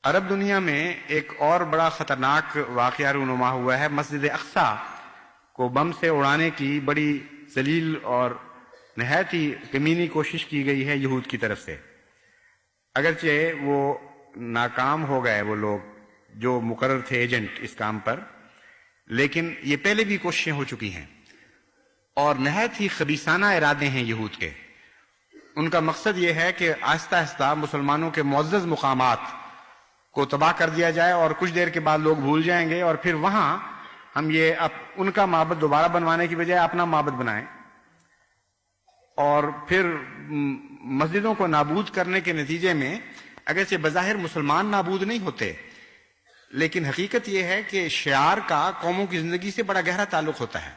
عرب دنیا میں ایک اور بڑا خطرناک واقعہ رونما ہوا ہے۔ مسجد اقصی کو بم سے اڑانے کی بڑی ذلیل اور نہایت ہی کمینی کوشش کی گئی ہے یہود کی طرف سے۔ اگرچہ وہ ناکام ہو گئے وہ لوگ جو مقرر تھے ایجنٹ اس کام پر، لیکن یہ پہلے بھی کوششیں ہو چکی ہیں اور نہایت ہی خبیثانہ ارادے ہیں یہود کے۔ ان کا مقصد یہ ہے کہ آہستہ آہستہ مسلمانوں کے معزز مقامات کو تباہ کر دیا جائے اور کچھ دیر کے بعد لوگ بھول جائیں گے اور پھر وہاں ہم یہ ان کا معبد دوبارہ بنوانے کی بجائے اپنا معبد بنائیں، اور پھر مسجدوں کو نابود کرنے کے نتیجے میں اگرچہ بظاہر مسلمان نابود نہیں ہوتے، لیکن حقیقت یہ ہے کہ شعار کا قوموں کی زندگی سے بڑا گہرا تعلق ہوتا ہے۔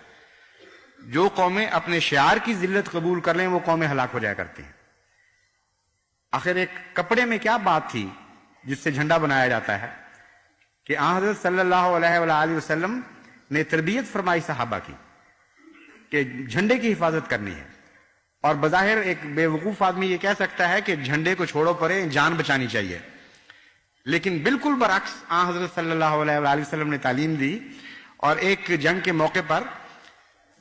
جو قومیں اپنے شعار کی ذلت قبول کر لیں وہ قومیں ہلاک ہو جایا کرتی ہیں۔ آخر ایک کپڑے میں کیا بات تھی جس سے جھنڈا بنایا جاتا ہے کہ آن حضرت صلی اللہ علیہ وآلہ وسلم نے تربیت فرمائی صحابہ کی کہ جھنڈے کی حفاظت کرنی ہے، اور بظاہر ایک بے وقوف آدمی یہ کہہ سکتا ہے کہ جھنڈے کو چھوڑو پرے، جان بچانی چاہیے، لیکن بالکل برعکس آن حضرت صلی اللہ علیہ وآلہ وسلم نے تعلیم دی، اور ایک جنگ کے موقع پر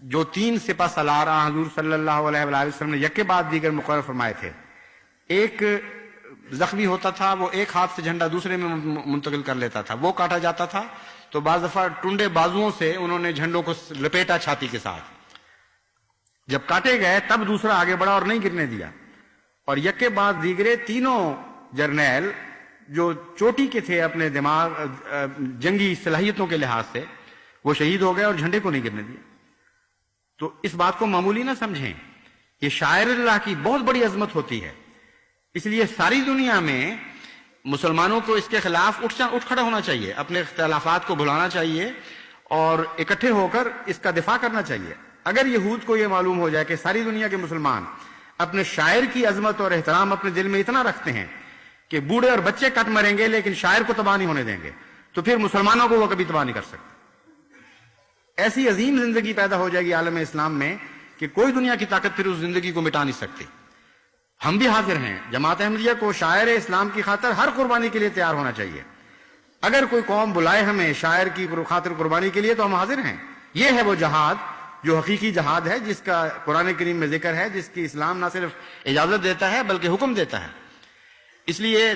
جو 3 سپہ سالار آن حضور صلی اللہ علیہ وآلہ وسلم نے یک بعد دیگر مقرر فرمائے تھے، ایک زخمی ہوتا تھا وہ ایک ہاتھ سے جھنڈا دوسرے میں منتقل کر لیتا تھا، وہ کاٹا جاتا تھا تو بعض دفعہ ٹنڈے بازوؤں سے انہوں نے جھنڈوں کو لپیٹا چھاتی کے ساتھ، جب کاٹے گئے تب دوسرا آگے بڑھا اور نہیں گرنے دیا، اور یک کے بعد دیگرے تینوں جرنیل جو چوٹی کے تھے اپنے دماغ جنگی صلاحیتوں کے لحاظ سے، وہ شہید ہو گئے اور جھنڈے کو نہیں گرنے دیا۔ تو اس بات کو معمولی نہ سمجھیں، یہ شاعر اللہ کی بہت بڑی عظمت ہوتی ہے، اس لیے ساری دنیا میں مسلمانوں کو اس کے خلاف اٹھ کھڑا ہونا چاہیے، اپنے اختلافات کو بھلانا چاہیے اور اکٹھے ہو کر اس کا دفاع کرنا چاہیے۔ اگر یہود کو یہ معلوم ہو جائے کہ ساری دنیا کے مسلمان اپنے شاعر کی عظمت اور احترام اپنے دل میں اتنا رکھتے ہیں کہ بوڑھے اور بچے کٹ مریں گے لیکن شاعر کو تباہ نہیں ہونے دیں گے، تو پھر مسلمانوں کو وہ کبھی تباہ نہیں کر سکتے۔ ایسی عظیم زندگی پیدا ہو جائے گی عالم اسلام میں کہ کوئی دنیا کی طاقت پھر اس زندگی کو مٹا نہیں سکتی۔ ہم بھی حاضر ہیں، جماعت احمدیہ کو شاعر اسلام کی خاطر ہر قربانی کے لیے تیار ہونا چاہیے۔ اگر کوئی قوم بلائے ہمیں شاعر کی خاطر قربانی کے لیے تو ہم حاضر ہیں۔ یہ ہے وہ جہاد جو حقیقی جہاد ہے، جس کا قرآن کریم میں ذکر ہے، جس کی اسلام نہ صرف اجازت دیتا ہے بلکہ حکم دیتا ہے۔ اس لیے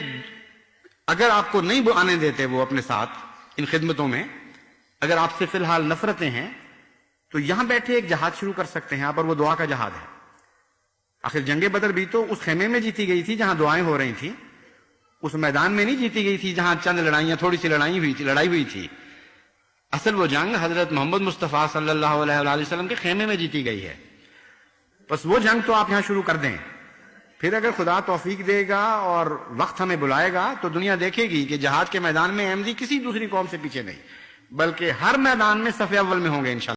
اگر آپ کو نہیں آنے دیتے وہ اپنے ساتھ ان خدمتوں میں، اگر آپ سے فی الحال نفرتیں ہیں، تو یہاں بیٹھے ایک جہاد شروع کر سکتے ہیں آپ، اور وہ دعا کا جہاد ہے۔ آخر جنگ بدر بھی تو اس خیمے میں جیتی گئی تھی جہاں دعائیں ہو رہی تھیں، اس میدان میں نہیں جیتی گئی تھی جہاں چند لڑائیاں تھوڑی سی لڑائی ہوئی تھی۔ اصل وہ جنگ حضرت محمد مصطفیٰ صلی اللہ علیہ وآلہ وسلم کے خیمے میں جیتی گئی ہے۔ بس وہ جنگ تو آپ یہاں شروع کر دیں، پھر اگر خدا توفیق دے گا اور وقت ہمیں بلائے گا تو دنیا دیکھے گی کہ جہاد کے میدان میں احمدی کسی دوسری قوم سے پیچھے نہیں، بلکہ ہر میدان میں صف اول میں ہوں گے انشاءاللہ۔